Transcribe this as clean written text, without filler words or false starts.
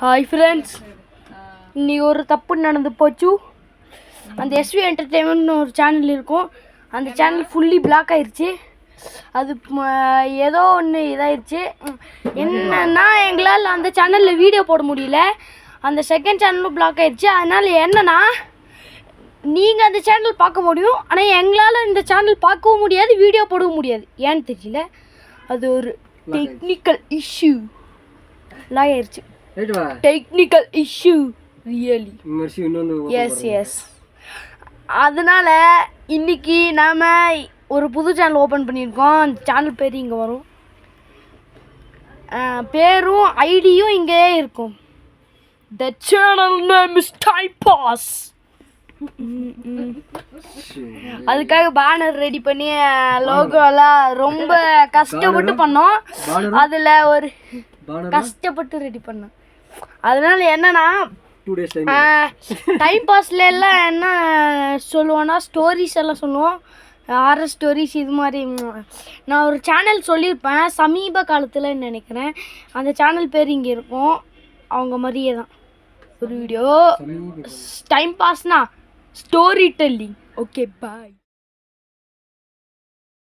Hi friends, இன்னைக்கு ஒரு தப்பு நடந்து போச்சு. அந்த எஸ்வி என்டர்டெயின்மெண்ட்னு ஒரு சேனல் இருக்கும். அந்த சேனல் ஃபுல்லி பிளாக் ஆயிடுச்சு. அது ஏதோ ஒன்று இதாகிடுச்சு. என்னன்னா எங்களால் அந்த சேனலில் வீடியோ போட முடியல. அந்த செகண்ட் சேனலும் பிளாக் ஆயிடுச்சு. அதனால் என்னன்னா நீங்கள் அந்த சேனல் பார்க்க முடியும், ஆனால் எங்களால் இந்த சேனல் பார்க்கவும் முடியாது, வீடியோ போடவும் முடியாது. ஏன்னு தெரியல, அது ஒரு டெக்னிக்கல் இஷ்யூ ஆயிடுச்சு. Technical issue really yes. அதனால இன்னைக்கு நாம் ஒரு புது சேனல் ஓப்பன் பண்ணியிருக்கோம். அந்த சேனல் பேர் இங்கே வரும், பேரும் ஐடியும் இங்கே இருக்கும். The channel name is time pass. அதுக்காக பேனர் ரெடி பண்ணி லோகோலாம் ரொம்ப கஷ்டப்பட்டு பண்ணோம். அதில் ஒரு கஷ்டப்பட்டு ரெடி பண்ணோம். அதனால என்னன்னா டைம் பாஸ்ல எல்லாம் என்ன சொல்லுவோன்னா ஸ்டோரிஸ் எல்லாம் சொல்லுவோம், ஆர்எஸ் ஸ்டோரிஸ். இது மாதிரி நான் ஒரு சேனல் சொல்லியிருப்பேன் சமீப காலத்தில் நினைக்கிறேன். அந்த சேனல் பேர் இங்கே இருக்கும். அவங்க மாதிரியே தான் ஒரு வீடியோ. டைம் பாஸ்னா ஸ்டோரி டெல்லிங். ஓகே, பாய்.